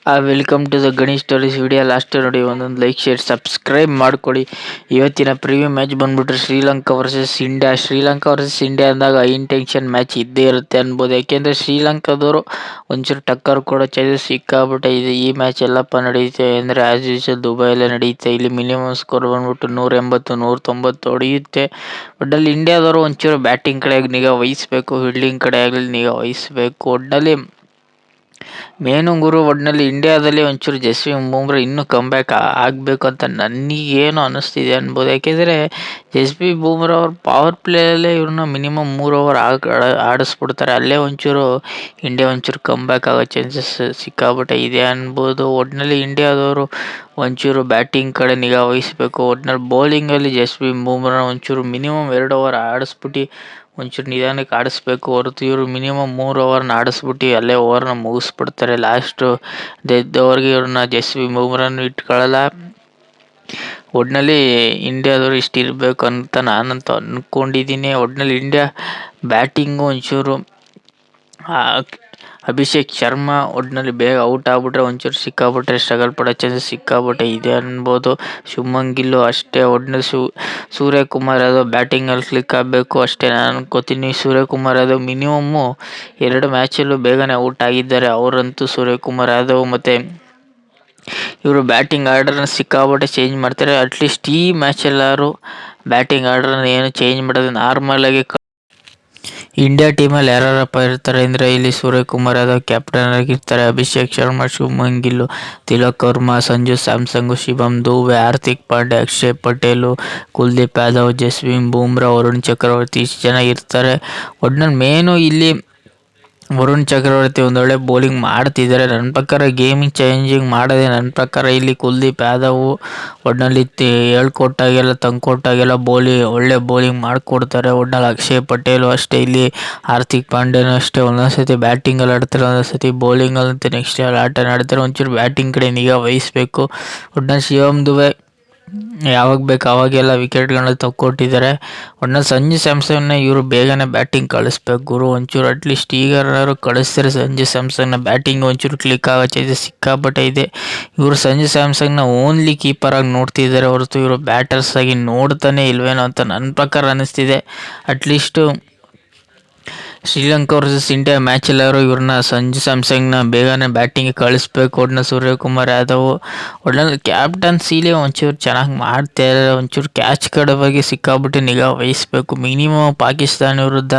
Welcome to the Ganesh stories. Video last ನೋಡಿ ಒಂದೊಂದು like share subscribe ಮಾಡ್ಕೊಳ್ಳಿ. ಇವತ್ತಿನ ಪ್ರೀವಿಯಂ ಮ್ಯಾಚ್ ಬಂದ್ಬಿಟ್ರೆ Sri Lanka versus India. Sri Lanka versus India ಅಂದಾಗ ಇಂಟೆನ್ಷನ್ ಮ್ಯಾಚ್ ಇದ್ದೇ ಇರುತ್ತೆ ಅನ್ಬೋದು. ಯಾಕೆಂದರೆ ಶ್ರೀಲಂಕಾದವರು ಒಂಚೂರು ಟಕ್ಕರ್ ಕೊಡೋ ಚಾನ್ಸಸ್ ಸಿಕ್ಕಾಬಿಟ್ಟೆ ಇದೆ. ಈ ಮ್ಯಾಚ್ ಎಲ್ಲಪ್ಪ ನಡೆಯುತ್ತೆ ಅಂದರೆ ಆ್ಯಸ್ ಯೂಶುವಲ್ ದುಬೈಯಲ್ಲೇ ನಡೆಯುತ್ತೆ. ಇಲ್ಲಿ ಮಿನಿಮಮ್ ಸ್ಕೋರ್ ಬಂದ್ಬಿಟ್ಟು 180 190 ಹೊಡೆಯುತ್ತೆ. ಒಟ್ಟಲ್ಲಿ ಇಂಡಿಯಾದವರು ಒಂಚೂರು ಬ್ಯಾಟಿಂಗ್ ಕಡೆ ನಿಗಾ ವಹಿಸಬೇಕು, ಫೀಲ್ಡಿಂಗ್ ಕಡೆ ಆಗಲಿ ನಿಗಾ ವಹಿಸಬೇಕು. ಒಟ್ಟಿನಲ್ಲಿ ಮೇನು ಗುರು, ಒಟ್ಟಿನಲ್ಲಿ ಇಂಡಿಯಾದಲ್ಲಿ ಒಂಚೂರು ಜಸ್ಪ್ರೀತ್ ಬೂಮ್ರಾ ಇನ್ನೂ ಕಮ್ಬ್ಯಾಕ್ ಆಗಬೇಕು ಅಂತ ನನಗೇನು ಅನ್ನಿಸ್ತಿದೆ ಅನ್ಬೋದು. ಯಾಕೆಂದರೆ ಜಸ್ಪ್ರೀತ್ ಬೂಮ್ರಾ ಅವ್ರ ಪವರ್ ಪ್ಲೇಯಲ್ಲೇ ಇವ್ರನ್ನ ಮಿನಿಮಮ್ 3 ಓವರ್ ಆಡಿಸ್ಬಿಡ್ತಾರೆ. ಅಲ್ಲೇ ಒಂಚೂರು ಇಂಡಿಯಾ ಒಂಚೂರು ಕಮ್ಬ್ಯಾಕ್ ಆಗೋ ಚಾನ್ಸಸ್ ಸಿಕ್ಕಾಬಿಟ್ಟೆ ಇದೆ ಅನ್ಬೋದು. ಒಟ್ಟಿನಲ್ಲಿ ಇಂಡಿಯಾದವರು ಒಂಚೂರು ಬ್ಯಾಟಿಂಗ್ ಕಡೆ ನಿಗಾ ವಹಿಸಬೇಕು. ಒಟ್ಟಿನಲ್ಲಿ ಬೌಲಿಂಗಲ್ಲಿ ಜಸ್ಪ್ರೀತ್ ಬೂಮ್ರಾ ಒಂಚೂರು ಮಿನಿಮಮ್ 2 ಓವರ್ ಆಡಿಸ್ಬಿಟ್ಟು ಒಂಚೂರು ನಿಧಾನಕ್ಕೆ ಆಡಿಸ್ಬೇಕು ಹೊರತು ಇವರು ಮಿನಿಮಮ್ 3 ಓವರ್ನ ಆಡಿಸ್ಬಿಟ್ಟು ಅಲ್ಲೇ ಓವರ್ನ ಮುಗಿಸ್ಬಿಡ್ತಾರೆ. ಲಾಸ್ಟು ಡೆತ್ ಓವರ್ಗೆ ಇವ್ರನ್ನ ಜಸ್ಪ್ರೀತ್ ಬೂಮ್ರಾನು ಇಟ್ಕೊಳ್ಳಲ್ಲ. ಒಟ್ಟಿನಲ್ಲಿ ಇಂಡಿಯಾದವರು ಇಷ್ಟು ಇರಬೇಕು ಅಂತ ನಾನಂತೂ ಅಂದ್ಕೊಂಡಿದ್ದೀನಿ. ಒಟ್ಟಿನಲ್ಲಿ ಇಂಡಿಯಾ ಬ್ಯಾಟಿಂಗು ಒಂಚೂರು ಅಭಿಷೇಕ್ ಶರ್ಮಾ ಒಟ್ಟಿನಲ್ಲಿ ಬೇಗ ಔಟ್ ಆಗ್ಬಿಟ್ರೆ ಒಂಚೂರು ಸಿಕ್ಕಾಬಿಟ್ರೆ ಸ್ಟ್ರಗಲ್ ಪಡೋ ಚಾನ್ಸಸ್ ಸಿಕ್ಕಾಬಿಟ್ಟೆ ಇದೆ ಅನ್ಬೋದು. ಶುಭ್ಮನ್ ಗಿಲ್ಲು ಅಷ್ಟೇ. ಒಟ್ಟಿನಲ್ಲಿ ಸೂರ್ಯಕುಮಾರ್ ಯಾದವ್ ಬ್ಯಾಟಿಂಗಲ್ಲಿ ಕ್ಲಿಕ್ ಆಗಬೇಕು ಅಷ್ಟೇ ನಾನು ಅನ್ಕೋತೀನಿ. ಸೂರ್ಯಕುಮಾರ್ ಯಾದವ್ ಮಿನಿಮಮ್ಮು 2 ಮ್ಯಾಚಲ್ಲೂ ಬೇಗನೆ ಔಟ್ ಆಗಿದ್ದಾರೆ. ಅವರಂತೂ ಸೂರ್ಯಕುಮಾರ್ ಯಾದವ್ ಮತ್ತು ಇವರು ಬ್ಯಾಟಿಂಗ್ ಆರ್ಡರ್ನ ಸಿಕ್ಕಾಬಿಟ್ಟೆ ಚೇಂಜ್ ಮಾಡ್ತಾರೆ. ಅಟ್ಲೀಸ್ಟ್ ಈ ಮ್ಯಾಚಲ್ಲಾದ್ರು ಬ್ಯಾಟಿಂಗ್ ಆರ್ಡರ್ನ ಏನು ಚೇಂಜ್ ಮಾಡೋದು ನಾರ್ಮಲಾಗಿ ಇಂಡಿಯಾ ಟೀಮಲ್ಲಿ ಯಾರ್ಯಾರಪ್ಪ ಇರ್ತಾರೆ ಅಂದರೆ ಇಲ್ಲಿ ಸೂರ್ಯಕುಮಾರ್ ಯಾದವ್ ಕ್ಯಾಪ್ಟನ್ ಆಗಿರ್ತಾರೆ. ಅಭಿಷೇಕ್ ಶರ್ಮಾ, ಶುಭ್ಮನ್ ಗಿಲ್ಲು, ತಿಲಕ್ ವರ್ಮಾ, ಸಂಜು ಸ್ಯಾಮ್ಸಂಗು, ಶಿವಮ್ ದುಬೆ, ಹಾರ್ದಿಕ್ ಪಾಂಡ್ಯ, ಅಕ್ಷಯ್ ಪಟೇಲು, ಕುಲ್ದೀಪ್ ಯಾದವ್, ಜಸ್ಪ್ರೀತ್ ಬೂಮ್ರಾ, ವರುಣ್ ಚಕ್ರವರ್ತಿ ಇಷ್ಟು ಜನ ಇರ್ತಾರೆ. ಒಟ್ಟಿನಲ್ಲಿ ಮೇನು ಇಲ್ಲಿ ವರುಣ್ ಚಕ್ರವರ್ತಿ ಒಂದೊಳ್ಳೆ ಬೌಲಿಂಗ್ ಮಾಡ್ತಿದ್ದಾರೆ. ನನ್ನ ಪ್ರಕಾರ ಗೇಮಿಂಗ್ ಚೇಂಜಿಂಗ್ ಮಾಡೋದೇ ನನ್ನ ಪ್ರಕಾರ ಇಲ್ಲಿ ಕುಲ್ದೀಪ್ ಯಾದವ್ ಒಟ್ಟಿನಲ್ಲಿ ಹೇಳ್ಕೊಟ್ಟಾಗೆಲ್ಲ ತಂದುಕೊಟ್ಟಾಗೆಲ್ಲ ಒಳ್ಳೆ ಬೌಲಿಂಗ್ ಮಾಡಿಕೊಡ್ತಾರೆ. ಒಟ್ಟಿನಲ್ಲಿ ಅಕ್ಷಯ್ ಪಟೇಲು ಅಷ್ಟೇ, ಇಲ್ಲಿ ಹಾರ್ದಿಕ್ ಪಾಂಡ್ಯನೂ ಅಷ್ಟೇ ಒಂದೊಂದು ಸತಿ ಬ್ಯಾಟಿಂಗಲ್ಲಿ ಆಡ್ತಾರೆ, ಒಂದೊಂದು ಸತಿ ಬೌಲಿಂಗಲ್ಲಂತೆ ನೆಕ್ಸ್ಟ್ ಲೆವೆಲ್ ಆಟ ಆಡ್ತಾರೆ. ಒಂಚೂರು ಬ್ಯಾಟಿಂಗ್ ಕಡೆ ನಿಗಾ ವಹಿಸಬೇಕು. ಒಟ್ಟಿನಲ್ಲಿ ಶಿವಮ್ ದುಬೆ ಯಾವಾಗ ಬೇಕು ಅವಾಗೆಲ್ಲ ವಿಕೆಟ್ಗಳನ್ನ ತಗೊಟ್ಟಿದ್ದಾರೆ. ಒಟ್ಟಿನಲ್ಲಿ ಸಂಜು ಸ್ಯಾಮ್ಸನ್ನ ಇವರು ಬೇಗನೆ ಬ್ಯಾಟಿಂಗ್ ಕಳಿಸ್ಬೇಕು ಗುರು. ಒಂಚೂರು ಅಟ್ಲೀಸ್ಟ್ ಈಗಾರು ಕಳಿಸ್ತಾರೆ ಸಂಜು ಸ್ಯಾಮ್ಸನ್ನ ಬ್ಯಾಟಿಂಗ್ ಒಂಚೂರು ಕ್ಲಿಕ್ ಆಗೋ ಚಾನ್ಸಸ್ ಸಿಕ್ಕಾಪಟ್ಟೆ ಇದೆ. ಇವರು ಸಂಜು ಸ್ಯಾಮ್ಸನ್ನ ಓನ್ಲಿ ಕೀಪರಾಗಿ ನೋಡ್ತಿದ್ದಾರೆ ಹೊರತು ಇವರು ಬ್ಯಾಟರ್ಸ್ ಆಗಿ ನೋಡ್ತಾನೆ ಇಲ್ವೇನೋ ಅಂತ ನನ್ನ ಪ್ರಕಾರ ಅನ್ನಿಸ್ತಿದೆ. ಅಟ್ಲೀಸ್ಟು ಶ್ರೀಲಂಕಾ ವರ್ಸಸ್ ಇಂಡಿಯಾ ಮ್ಯಾಚಲ್ಲಾದ್ರು ಇವ್ರನ್ನ ಸಂಜು ಸ್ಯಾಮ್ಸಂಗ್ನ ಬೇಗನೆ ಬ್ಯಾಟಿಂಗಿಗೆ ಕಳಿಸ್ಬೇಕು. ಒಟ್ಟಿನಲ್ಲಿ ಸೂರ್ಯಕುಮಾರ್ ಯಾದವ್ ಒಟ್ಟಿನಲ್ಲಿ ಕ್ಯಾಪ್ಟನ್ಸಿಲೇ ಒಂಚೂರು ಚೆನ್ನಾಗಿ ಮಾಡ್ತಾರೆ. ಒಂಚೂರು ಕ್ಯಾಚ್ ಕಡೆ ಬಗ್ಗೆ ಸಿಕ್ಕಾಬಿಟ್ಟು ನಿಗಾ ವಹಿಸಬೇಕು. ಮಿನಿಮಮ್ ಪಾಕಿಸ್ತಾನ ವಿರುದ್ಧ,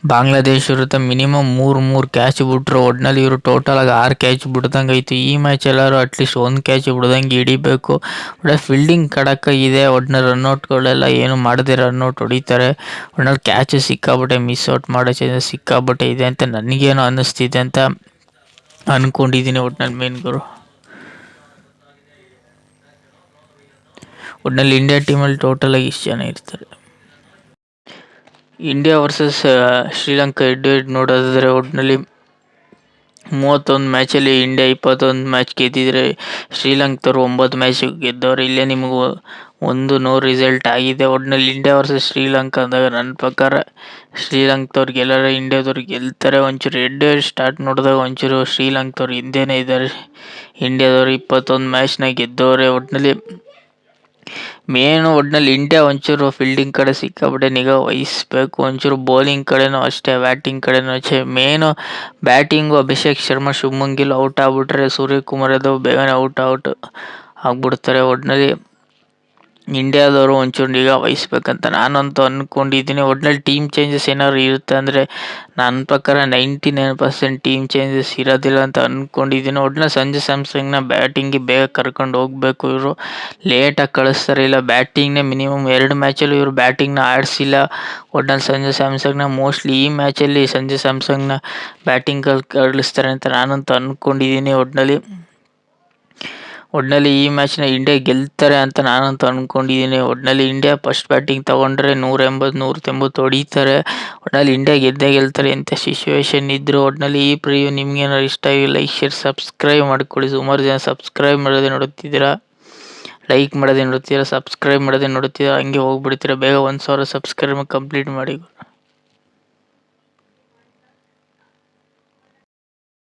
ಬಾಂಗ್ಲಾದೇಶ ವಿರುದ್ಧ ಮಿನಿಮಮ್ 3 ಕ್ಯಾಚ್ ಬಿಟ್ರು. ಒಟ್ಟಿನಲ್ಲಿ ಇವರು ಟೋಟಲಾಗಿ 6 ಕ್ಯಾಚ್ ಬಿಡ್ದಂಗೆ ಆಯಿತು. ಈ ಮ್ಯಾಚ್ ಎಲ್ಲರೂ ಅಟ್ಲೀಸ್ಟ್ 1 ಕ್ಯಾಚ್ ಬಿಡ್ದಂಗೆ ಹಿಡಿಬೇಕು. ಒಳ್ಳೆ ಫೀಲ್ಡಿಂಗ್ ಕಡಕ್ಕಾಗಿದೆ. ಒಟ್ಟಿನಲ್ಲಿ ರನ್ಔಟ್ಗಳೆಲ್ಲ ಏನು ಮಾಡದೆ ರನ್ಔಟ್ ಹೊಡಿತಾರೆ. ಒಟ್ಟಿನಲ್ಲಿ ಕ್ಯಾಚು ಸಿಕ್ಕಾಬಿಟ್ಟೆ ಮಿಸ್ ಔಟ್ ಮಾಡೋ ಚಾನ್ಸಸ್ ಸಿಕ್ಕಾಬಿಟ್ಟೆ ಇದೆ ಅಂತ ನನಗೇನೋ ಅನ್ನಿಸ್ತಿದೆ ಅಂತ ಅಂದ್ಕೊಂಡಿದ್ದೀನಿ. ಒಟ್ಟಿನಲ್ಲಿ ಮೇನ್ ಗುರು, ಒಟ್ಟಿನಲ್ಲಿ ಇಂಡಿಯಾ ಟೀಮಲ್ಲಿ ಟೋಟಲಾಗಿ ಇಷ್ಟು ಜನ ಇರ್ತಾರೆ. ಇಂಡಿಯಾ ವರ್ಸಸ್ ಶ್ರೀಲಂಕಾ ಹೆಡ್ ನೋಡೋದಾದರೆ ಒಟ್ಟಿನಲ್ಲಿ 31 ಮ್ಯಾಚಲ್ಲಿ ಇಂಡಿಯಾ 21 ಮ್ಯಾಚ್ ಗೆದ್ದಿದ್ರೆ ಶ್ರೀಲಂಕಾದವ್ರು 9 ಮ್ಯಾಚ್ ಗೆದ್ದವ್ರು. ಇಲ್ಲೇ ನಿಮಗೂ 1-0 ರಿಸಲ್ಟ್ ಆಗಿದೆ. ಒಟ್ಟಿನಲ್ಲಿ ಇಂಡಿಯಾ ವರ್ಸಸ್ ಶ್ರೀಲಂಕಾ ಅಂದಾಗ ನನ್ನ ಪ್ರಕಾರ ಶ್ರೀಲಂಕಾದವ್ರು ಗೆಲ್ಲರೆ ಇಂಡಿಯಾದವ್ರು ಗೆಲ್ತಾರೆ. ಒಂಚೂರು ಹೆಡ್ ಸ್ಟಾರ್ಟ್ ನೋಡಿದಾಗ ಒಂಚೂರು ಶ್ರೀಲಂಕಾದವ್ರು ಹಿಂದೆನೇ ಇದ್ದಾರೆ. ಇಂಡಿಯಾದವ್ರು 21 ಮ್ಯಾಚ್ನ ಗೆದ್ದವ್ರೆ. ಒಟ್ಟಿನಲ್ಲಿ ಇಂಡಿಯಾ ಒಂಚೂರು ಫೀಲ್ಡಿಂಗ್ ಕಡೆ ಸಿಕ್ಕಾಬಿಟ್ಟೆ ನಿಗಾ ವಹಿಸಬೇಕು. ಒಂಚೂರು ಬೌಲಿಂಗ್ ಕಡೆನೂ ಅಷ್ಟೇ, ಬ್ಯಾಟಿಂಗ್ ಕಡೆನೂ ಅಷ್ಟೇ. Main batting Abhishek Sharma, Shubman Gill out ಆಗ್ಬಿಟ್ರೆ ಸೂರ್ಯಕುಮಾರ್ ಯಾದವ್ ಬೇಗನೆ ಔಟ್ ಆಗ್ಬಿಡ್ತಾರೆ. ಒಟ್ಟಿನಲ್ಲಿ ಇಂಡಿಯಾದವರು ಒಂಚೂರು ನಿಗಾ ವಹಿಸ್ಬೇಕಂತ ನಾನಂತೂ ಅಂದ್ಕೊಂಡಿದ್ದೀನಿ. ಒಟ್ಟಿನಲ್ಲಿ ಟೀಮ್ ಚೇಂಜಸ್ ಏನಾದ್ರು ಇರುತ್ತೆ ಅಂದರೆ ನನ್ನ ಪ್ರಕಾರ 99% ಟೀಮ್ ಚೇಂಜಸ್ ಇರೋದಿಲ್ಲ ಅಂತ ಅಂದ್ಕೊಂಡಿದ್ದೀನಿ. ಒಟ್ಟಿನಲ್ಲಿ ಸಂಜು ಸ್ಯಾಮ್ಸಂಗ್ನ ಬ್ಯಾಟಿಂಗಿಗೆ ಬೇಗ ಕರ್ಕೊಂಡು ಹೋಗಬೇಕು. ಇವರು ಲೇಟಾಗಿ ಕಳಿಸ್ತಾರೆ, ಇಲ್ಲ ಬ್ಯಾಟಿಂಗ್ನೇ ಮಿನಿಮಮ್ 2 ಮ್ಯಾಚಲ್ಲೂ ಇವರು ಬ್ಯಾಟಿಂಗ್ನ ಆಡಿಸಿಲ್ಲ. ಒಟ್ಟಿನಲ್ಲಿ ಸಂಜು ಸ್ಯಾಮ್ಸಂಗ್ನ ಮೋಸ್ಟ್ಲಿ ಈ ಮ್ಯಾಚಲ್ಲಿ ಸಂಜು ಸ್ಯಾಮ್ಸಂಗ್ನ ಬ್ಯಾಟಿಂಗಲ್ಲಿ ಕಳಿಸ್ತಾರೆ ಅಂತ ನಾನಂತೂ ಅಂದ್ಕೊಂಡಿದ್ದೀನಿ. ಒಟ್ಟಿನಲ್ಲಿ ಈ ಮ್ಯಾಚ್ನ ಇಂಡಿಯಾ ಗೆಲ್ತಾರೆ ಅಂತ ನಾನಂತೂ ಅಂದ್ಕೊಂಡಿದ್ದೀನಿ. ಒಟ್ಟಿನಲ್ಲಿ ಇಂಡಿಯಾ ಫಸ್ಟ್ ಬ್ಯಾಟಿಂಗ್ ತೊಗೊಂಡ್ರೆ 180-190 ಹೊಡಿತಾರೆ. ಒಟ್ಟಿನಲ್ಲಿ ಇಂಡಿಯಾ ಗೆಲ್ತಾರೆ ಅಂತ ಸಿಚುವೇಶನ್ ಇದ್ದರು. ಒಟ್ಟಿನಲ್ಲಿ ಈ ಪ್ರಿವ್ಯೂ ನಿಮ್ಗೇನಾದ್ರು ಇಷ್ಟ ಆಗಿ ಲೈಕ್ ಶೇರ್ ಸಬ್ಸ್ಕ್ರೈಬ್ ಮಾಡ್ಕೊಳ್ಳಿ. ಸುಮಾರು ಜನ ಸಬ್ಸ್ಕ್ರೈಬ್ ಮಾಡೋದೇ ನೋಡುತ್ತಿದ್ದೀರಾ, ಲೈಕ್ ಮಾಡೋದೇ ನೋಡುತ್ತೀರಾ, ಸಬ್ಸ್ಕ್ರೈಬ್ ಮಾಡೋದೇ ನೋಡುತ್ತೀರಾ, ಹಂಗೆ ಹೋಗ್ಬಿಡ್ತೀರಾ. ಬೇಗ 1000 ಸಬ್ಸ್ಕ್ರೈಬ್ ಕಂಪ್ಲೀಟ್ ಮಾಡಿ.